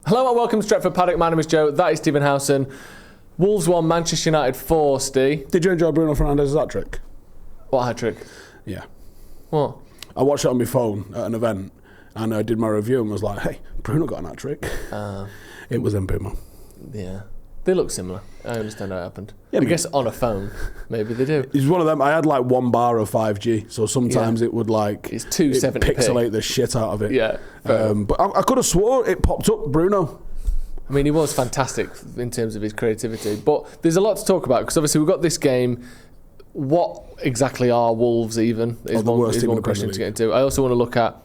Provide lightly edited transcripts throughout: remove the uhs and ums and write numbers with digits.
Hello and welcome to Stretford, Paddock. My name is Joe. That is Stephen Howson. Wolves 1, Manchester United 4, Steve. Did you enjoy Bruno Fernandes's hat-trick? What hat-trick? Yeah. What? I watched it on my phone at an event and I did my review and was like, hey, Bruno got an hat-trick. It was Mbeumo. Yeah. They look similar. I understand how it happened. Yeah, I guess on a phone, maybe they do. It's one of them. I had like 1 bar of 5G, so sometimes it would like... It's 270p. Pixelate the shit out of it. Yeah. But I could have swore it popped up Bruno. I mean, he was fantastic in terms of his creativity. But there's a lot to talk about because obviously we've got this game. What exactly are Wolves even? Is the worst is team in one the Premier question to League. get into. I also want to look at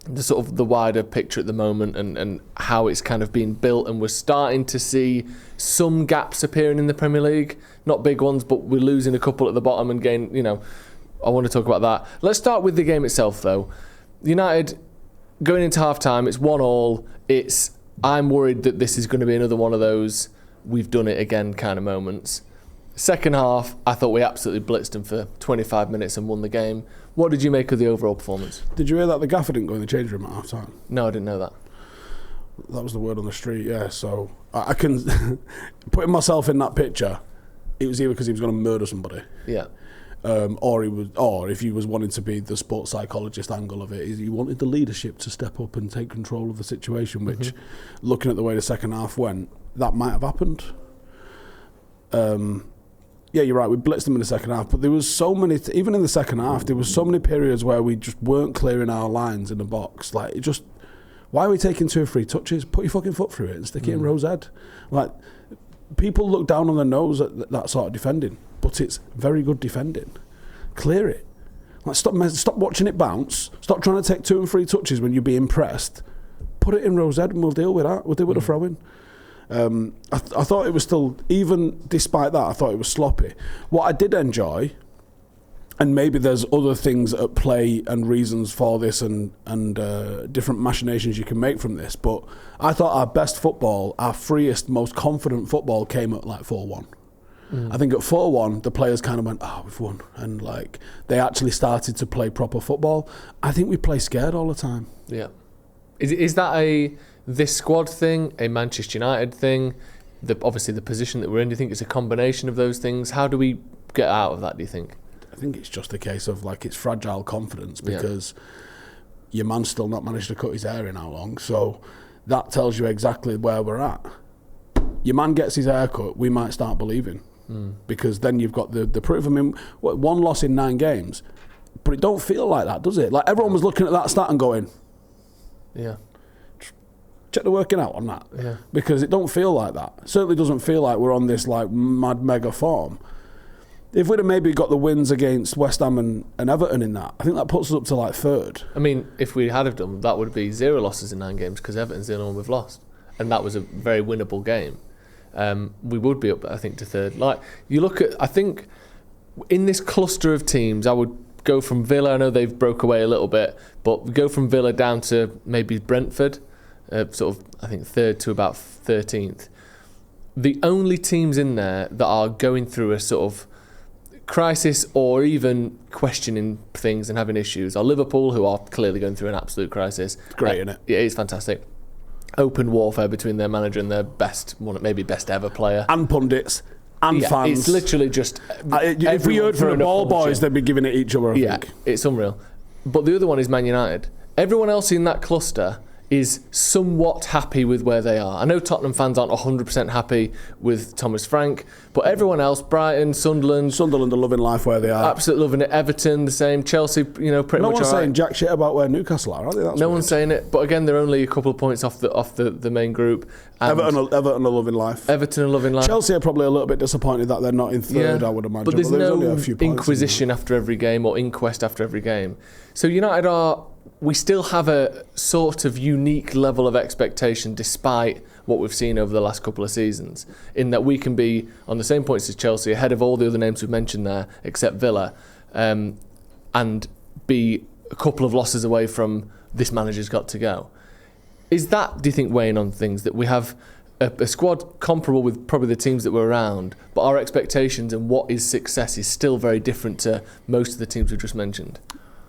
the sort of the wider picture at the moment and how it's kind of been built, and we're starting to see some gaps appearing in the Premier League. Not big ones, but we're losing a couple at the bottom and gain, I want to talk about that. Let's start with the game itself though. United going into half-time, it's 1-1. I'm worried that this is going to be another one of those we've done it again kind of moments. Second half, I thought we absolutely blitzed them for 25 minutes and won the game. What did you make of the overall performance? Did you hear that the gaffer didn't go in the change room at half time? No, I didn't know that. That was the word on the street, yeah. So I can... putting myself in that picture, it was either because he was going to murder somebody. Yeah. Or if he was wanting to be the sports psychologist angle of it, he wanted the leadership to step up and take control of the situation, which, looking at the way the second half went, that might have happened. Yeah, you're right, we blitzed them in the second half, but there was so many, even in the second half, there was so many periods where we just weren't clearing our lines in the box. Like, why are we taking 2 or 3 touches? Put your fucking foot through it and stick it in Rowe's head. Like, people look down on their nose at that sort of defending, but it's very good defending. Clear it. Like, stop watching it bounce. Stop trying to take 2 and 3 touches when you're being pressed. Put it in Rowe's head and we'll deal with that. We'll deal with the throw-in. I thought it was still, even despite that, I thought it was sloppy. What I did enjoy, and maybe there's other things at play and reasons for this and different machinations you can make from this, but I thought our best football, our freest, most confident football came at like 4-1. I think at 4-1, the players kind of went, we've won. And like they actually started to play proper football. I think we play scared all the time. Yeah. Is that this squad thing, a Manchester United thing? Obviously the position that we're in, do you think it's a combination of those things? How do we get out of that, do you think? I think it's just a case of like it's fragile confidence because your man's still not managed to cut his hair in how long. So that tells you exactly where we're at. Your man gets his hair cut, we might start believing. Because then you've got the proof. I mean, 1 loss in 9 games, but it don't feel like that, does it? Like everyone was looking at that stat and going, yeah, check the working out on that. Yeah. Because it don't feel like that. It certainly doesn't feel like we're on this like mad mega form. If we'd have maybe got the wins against West Ham and Everton in that, I think that puts us up to like 3rd. I mean, if we had have done, that would be 0 losses in 9 games because Everton's the only one we've lost. And that was a very winnable game. We would be up, I think, to 3rd. Like, you look at, I think, in this cluster of teams, I would go from Villa, I know they've broke away a little bit, but we go from Villa down to maybe Brentford, sort of, I think, 3rd to about 13th. The only teams in there that are going through a sort of crisis or even questioning things and having issues are Liverpool, who are clearly going through an absolute crisis. It's great, isn't it? Yeah, it's fantastic. Open warfare between their manager and their maybe best ever player. And pundits. And fans. It's literally just... if we heard from the ball boys, they'd be giving it each other, I think. It's unreal. But the other one is Man United. Everyone else in that cluster is somewhat happy with where they are. I know Tottenham fans aren't 100% happy with Thomas Frank, but everyone else, Brighton, Sunderland are loving life where they are. Absolutely loving it. Everton, the same. Chelsea, pretty much all right. No one's saying jack shit about where Newcastle are they? No one's saying it, but again, they're only a couple of points off the main group. Everton are loving life. Everton are loving life. Chelsea are probably a little bit disappointed that they're not in 3rd, I would imagine. But there's only no a few points inquisition after every game or inquest after every game. So United we still have a sort of unique level of expectation despite what we've seen over the last couple of seasons, in that we can be on the same points as Chelsea, ahead of all the other names we've mentioned there, except Villa, and be a couple of losses away from this manager's got to go. Is that, do you think, weighing on things, that we have a squad comparable with probably the teams that were around, but our expectations and what is success is still very different to most of the teams we've just mentioned?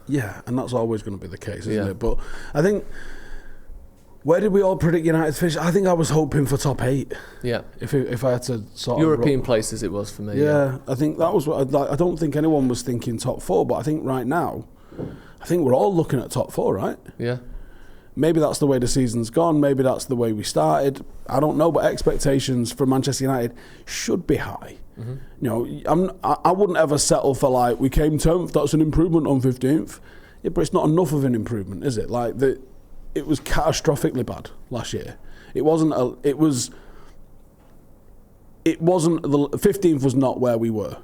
Yeah, and that's always going to be the case, isn't it? But I think Where did we all predict United to finish? I think I was hoping for top 8. Yeah. If I had to sort European of... places it was for me. Yeah, I think that was what... I don't think anyone was thinking top 4, but I think right now, I think we're all looking at top 4, right? Yeah. Maybe that's the way the season's gone. Maybe that's the way we started. I don't know, but expectations for Manchester United should be high. Mm-hmm. You know, I wouldn't ever settle for like, we came 10th, that's an improvement on 15th. Yeah, but it's not enough of an improvement, is it? Like, it was catastrophically bad last year. It wasn't, the 15th was not where we were.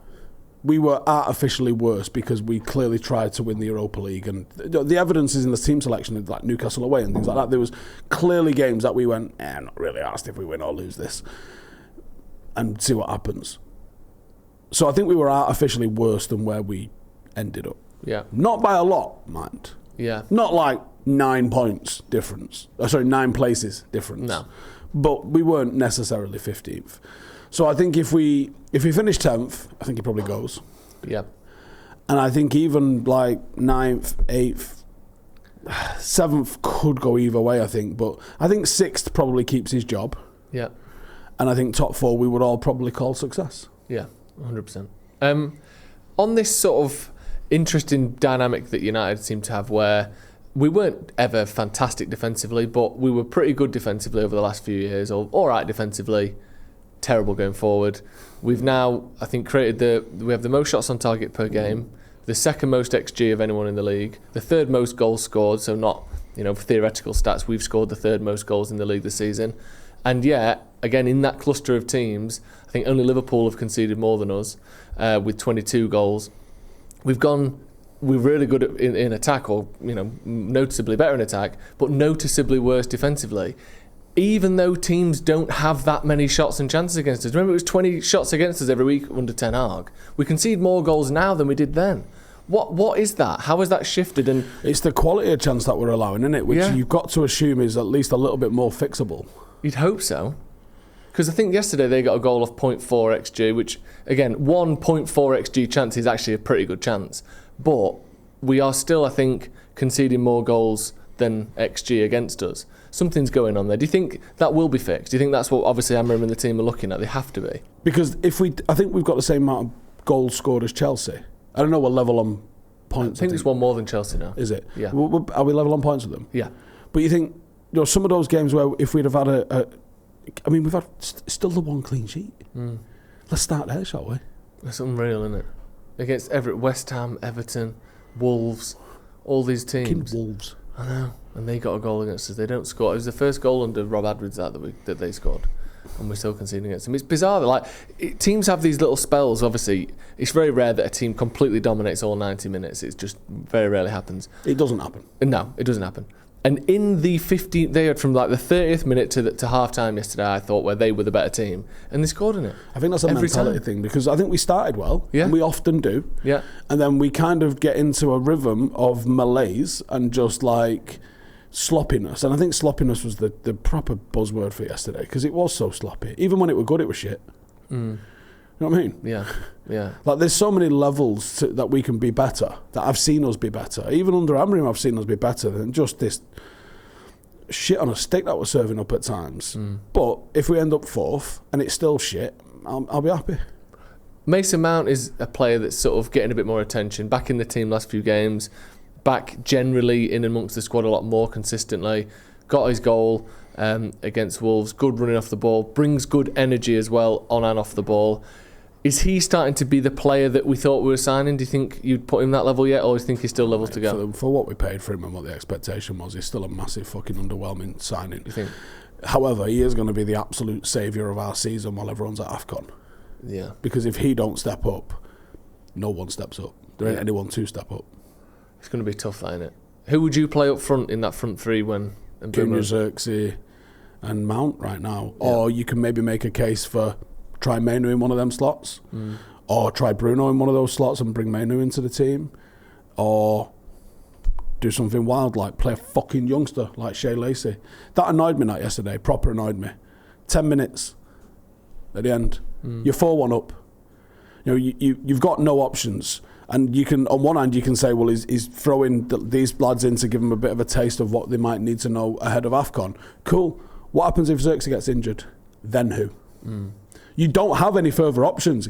We were artificially worse because we clearly tried to win the Europa League, and the evidence is in the team selection, like Newcastle away and things like that. There was clearly games that we went, not really asked if we win or lose this, and see what happens. So I think we were artificially worse than where we ended up. Yeah. Not by a lot, mind. Yeah. Not like 9 points difference. 9 places difference. No. But we weren't necessarily 15th. So I think if we finish 10th, I think he probably goes. Yeah. And I think even like 9th, 8th, 7th could go either way, I think. But I think 6th probably keeps his job. Yeah. And I think top 4 we would all probably call success. Yeah, 100%. On this sort of interesting dynamic that United seem to have where we weren't ever fantastic defensively, but we were pretty good defensively over the last few years, or all right defensively, terrible going forward. We've now, I think, we have the most shots on target per game, the second most XG of anyone in the league, the third most goals scored, so not, theoretical stats, we've scored the third most goals in the league this season. And yet, again, in that cluster of teams, I think only Liverpool have conceded more than us, with 22 goals. We're really good in attack, or noticeably better in attack, but noticeably worse defensively. Even though teams don't have that many shots and chances against us. Remember, it was 20 shots against us every week under Ten Hag. We concede more goals now than we did then. What is that? How has that shifted? And it's the quality of chance that we're allowing, isn't it? Which you've got to assume is at least a little bit more fixable. You'd hope so. Because I think yesterday they got a goal of 0.4 XG, which, again, 1.4 XG chance is actually a pretty good chance. But we are still, I think, conceding more goals than XG against us. Something's going on there. Do you think that will be fixed? Do you think that's what obviously Amram and the team are looking at? They have to be. Because I think we've got the same amount of goals scored as Chelsea. I don't know what level on points. I think it's one more than Chelsea now. Is it? Yeah. Are we level on points with them? Yeah. But you think, some of those games where if we'd have had we've had still the one clean sheet. Mm. Let's start there, shall we? That's unreal, isn't it? Against West Ham, Everton, Wolves, all these teams. Wolves. I know. And they got a goal against us. They don't score. It was the first goal under Rob Adridge that they scored, and we're still conceding against them. It's bizarre. Teams have these little spells. Obviously, it's very rare that a team completely dominates all 90 minutes. It just very rarely happens. It doesn't happen. No, it doesn't happen. And in the 15th, they had from the 30th minute to half time yesterday, I thought, where they were the better team, and they scored in it. I think that's a mentality thing, because I think we started well, and we often do, and then we kind of get into a rhythm of malaise and just sloppiness. And I think sloppiness was the proper buzzword for yesterday, because it was so sloppy. Even when it were good, it was shit. Mm. You know what I mean? Yeah. There's so many levels that we can be better, that I've seen us be better. Even under Amram, I've seen us be better than just this shit on a stick that we're serving up at times. Mm. But if we end up 4th and it's still shit, I'll be happy. Mason Mount is a player that's sort of getting a bit more attention. Back in the team last few games, back generally in amongst the squad a lot more consistently. Got his goal against Wolves, good running off the ball, brings good energy as well on and off the ball. Is he starting to be the player that we thought we were signing? Do you think you'd put him that level yet, or do you think he's still levels to go? For what we paid for him and what the expectation was, he's still a massive fucking underwhelming signing. You think? However, he is going to be the absolute saviour of our season while everyone's at AFCON. Yeah. Because if he don't step up, no one steps up. There ain't anyone to step up. It's going to be tough, that, isn't it? Who would you play up front in that front three when... Junior Xerxes and Mount right now. Yeah. Or you can maybe make a case for... try Mainu in one of them slots, or try Bruno in one of those slots and bring Mainu into the team, or do something wild like play a fucking youngster like Shea Lacey. That annoyed me yesterday, proper annoyed me. 10 minutes at the end, you're 4-1 up. You've got no options. And you can, on one hand, you can say, well, he's throwing these lads in to give them a bit of a taste of what they might need to know ahead of AFCON. Cool. What happens if Xerxes gets injured? Then who? You don't have any further options.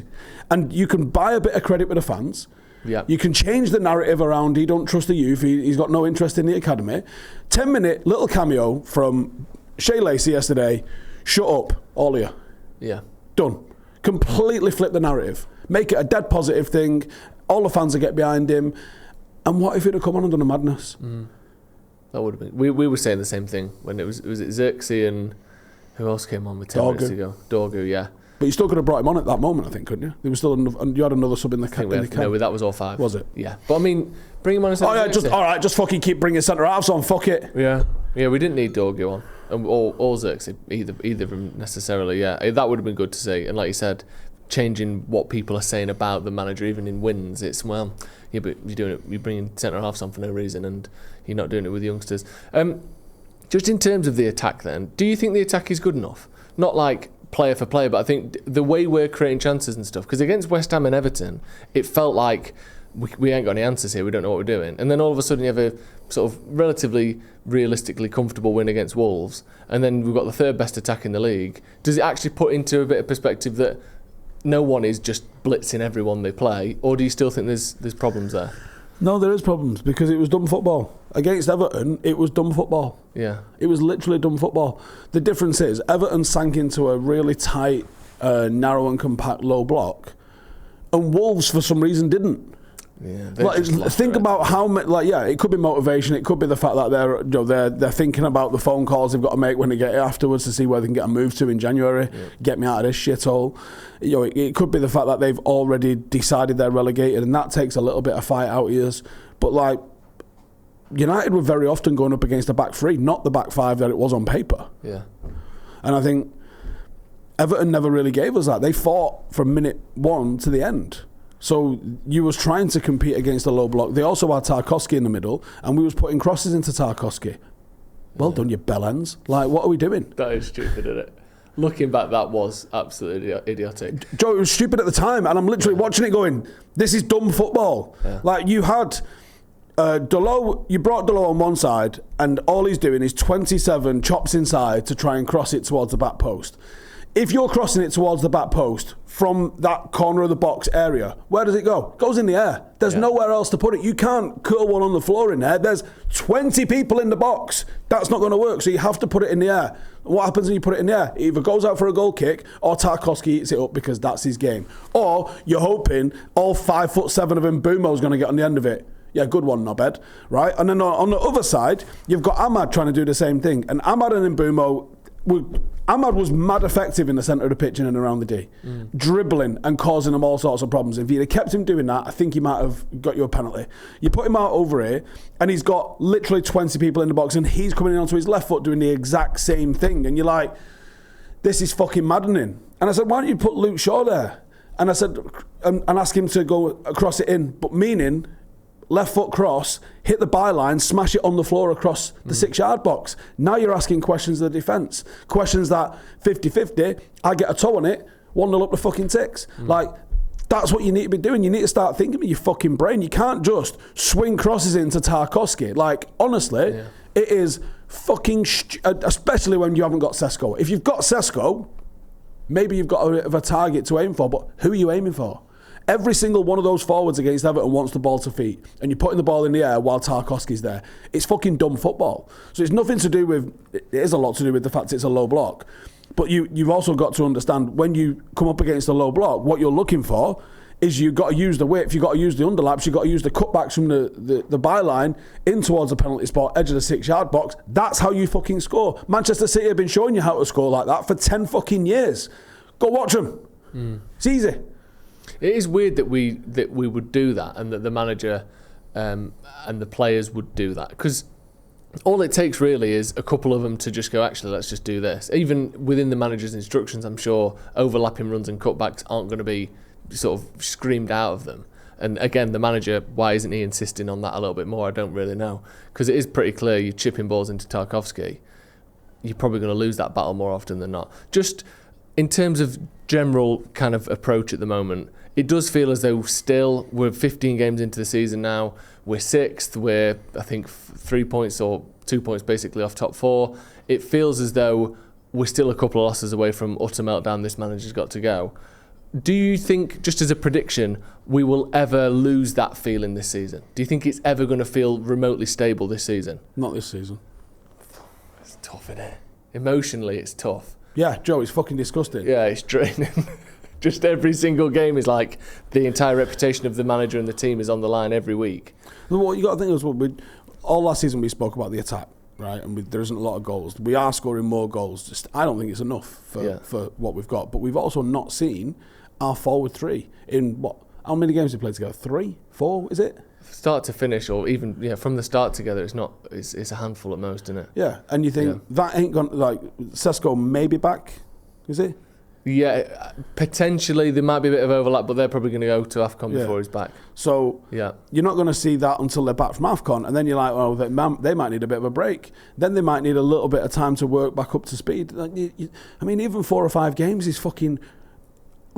And you can buy a bit of credit with the fans. Yeah. You can change the narrative around he don't trust the youth, he's got no interest in the academy. 10-minute little cameo from Shea Lacey yesterday. Shut up, all of you. Yeah. Done. Completely flip the narrative. Make it a dead positive thing. All the fans will get behind him. And what if he'd have come on and done a madness? That would have been. We were saying the same thing when it was Xerxes and who else came on with 10 minutes ago? Dorgu, yeah. But you still could have brought him on at that moment, I think, couldn't you? There was still you had another sub in the camp. No, that was all 5. Was it? Yeah. But I mean, bring him on as just fucking keep bringing centre halves on. Fuck it. Yeah. Yeah, we didn't need Dorgu on. Or Xerxes, either of them necessarily. Yeah, that would have been good to see. And like you said, changing what people are saying about the manager, even in wins, it's but you're bringing centre halves on for no reason, and you're not doing it with youngsters. Just in terms of the attack, then, do you think the attack is good enough? Not like player for player, but I think the way we're creating chances and stuff. Because against West Ham and Everton, it felt like we ain't got any answers here. We don't know what we're doing, and then all of a sudden you have a sort of relatively realistically comfortable win against Wolves, and then we've got the 3rd best attack in the league. Does it actually put into a bit of perspective that no one is just blitzing everyone they play, or do you still think there's problems there? No, there is problems, because it was dumb football. Against Everton, it was dumb football. Yeah. It was literally dumb football. The difference is, Everton sank into a really tight, narrow and compact low block, and Wolves, for some reason, didn't. Yeah, think about how much. It could be motivation. It could be the fact that they're thinking about the phone calls they've got to make when they get it afterwards to see where they can get a move to in January. Yeah. Get me out of this shithole. It could be the fact that they've already decided they're relegated, and that takes a little bit of fight out of you. But United were very often going up against the back 3, not the back 5 that it was on paper. Yeah, and I think Everton never really gave us that. They fought from minute 1 to the end. So you was trying to compete against the low block. They also had Tarkowski in the middle, and we was putting crosses into Tarkowski. Well done, you bellends. What are we doing? That is stupid, isn't it? Looking back, that was absolutely idiotic. Joe, it was stupid at the time, and I'm literally watching it going, this is dumb football. Yeah. You had Delo, you brought Delo on one side, and all he's doing is 27 chops inside to try and cross it towards the back post. If you're crossing it towards the back post from that corner of the box area, where does it go? It goes in the air. There's nowhere else to put it. You can't curl one on the floor in there. There's 20 people in the box. That's not going to work. So you have to put it in the air. And what happens when you put it in the air? It either goes out for a goal kick, or Tarkowski eats it up because that's his game. Or you're hoping all 5'7" of Mbumo's going to get on the end of it. Yeah, good one, Nobed. Right? And then on the other side, you've got Ahmad trying to do the same thing. And Ahmad and Mbumo... Ahmad was mad effective in the centre of the pitch in and around the D, dribbling and causing them all sorts of problems. If you'd have kept him doing that, I think he might have got you a penalty. You put him out over here, and he's got literally 20 people in the box, and he's coming in onto his left foot doing the exact same thing. And you're like, this is fucking maddening. And I said, why don't you put Luke Shaw there? And I said, and ask him to go across it in, but meaning... left foot cross, hit the byline, smash it on the floor across the 6-yard box. Now you're asking questions of the defence. Questions that 50-50, I get a toe on it, 1-0 up the fucking ticks. That's what you need to be doing. You need to start thinking with your fucking brain. You can't just swing crosses into Tarkowski. Honestly, it is fucking... especially when you haven't got Sesko. If you've got Sesko, maybe you've got a bit of a target to aim for, but who are you aiming for? Every single one of those forwards against Everton wants the ball to feet, and you're putting the ball in the air while Tarkowski's there. It's fucking dumb football. So it's nothing to do with... it is a lot to do with the fact it's a low block. But you've also got to understand, when you come up against a low block, what you're looking for is you've got to use the width, you've got to use the underlaps, you've got to use the cutbacks from the byline in towards the penalty spot, edge of the 6-yard box. That's how you fucking score. Manchester City have been showing you how to score like that for 10 fucking years. Go watch them. It's easy. It is weird that we would do that, and that the manager and the players would do that, because all it takes really is a couple of them to just go, actually, let's just do this. Even within the manager's instructions, I'm sure overlapping runs and cutbacks aren't going to be sort of screamed out of them. And again, the manager, why isn't he insisting on that a little bit more? I don't really know, because it is pretty clear you're chipping balls into Tarkowski. You're probably going to lose that battle more often than not. Just in terms of general kind of approach at the moment, it does feel as though still we're 15 games into the season now. We're 6th. We're, I think, 3 points or 2 points basically off top 4. It feels as though we're still a couple of losses away from utter meltdown. This manager's got to go. Do you think, just as a prediction, we will ever lose that feeling this season? Do you think it's ever going to feel remotely stable this season? Not this season. It's tough, isn't it? Emotionally, it's tough. Yeah, Joe, it's fucking disgusting. Yeah, it's draining. Just every single game is like the entire reputation of the manager and the team is on the line every week. What you got to think is, all last season we spoke about the attack, right? And there isn't a lot of goals. We are scoring more goals. Just, I don't think it's enough for what we've got. But we've also not seen our forward 3 in what? How many games we played together? 3, 4, is it? Start to finish, or even from the start together, it's not. It's a handful at most, isn't it? Yeah, and you think that ain't gonna, like, Sesko may be back, is he? Yeah, potentially there might be a bit of overlap, but they're probably going to go to AFCON before he's back. So you're not going to see that until they're back from AFCON, and then you're like, well, they might need a bit of a break. Then they might need a little bit of time to work back up to speed. I mean, even 4 or 5 games is fucking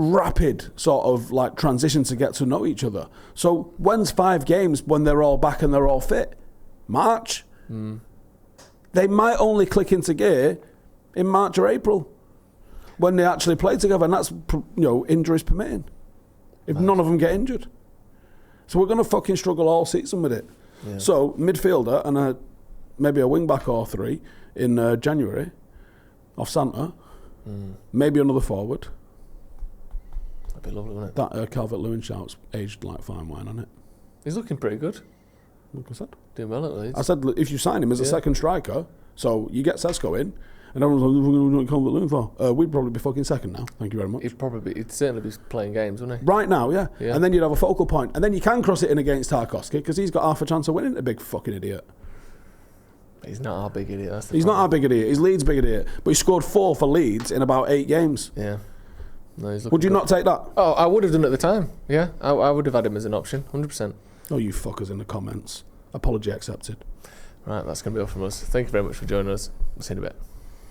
rapid sort of like transition to get to know each other. So when's 5 games when they're all back and they're all fit? March. They might only click into gear in March or April when they actually play together, and that's, injuries permitting, if none of them get injured. So we're going to fucking struggle all season with it. So midfielder and maybe a wing back or 3 in January off Santa, maybe another forward. That'd be lovely, wouldn't it? That Calvert-Lewin shout's aged like fine wine on it. He's looking pretty good. Like I said. Doing well at Leeds. I said, if you sign him as a second striker, so you get Sesko in, and everyone's like, what are we going to Calvert-Lewin for? We'd probably be fucking second now. Thank you very much. He'd certainly be playing games, wouldn't he? Right now, yeah. And then you'd have a focal point. And then you can cross it in against Tarkowski, because he's got half a chance of winning, a big fucking idiot. He's not our big idiot. He's not our big idiot. He's Leeds' big idiot. But he scored 4 for Leeds in about 8 games. Yeah. No, would you not take that? Oh, I would have done at the time. Yeah, I would have had him as an option, 100%. Oh, you fuckers in the comments. Apology accepted. Right, that's going to be all from us. Thank you very much for joining us. We'll see you in a bit.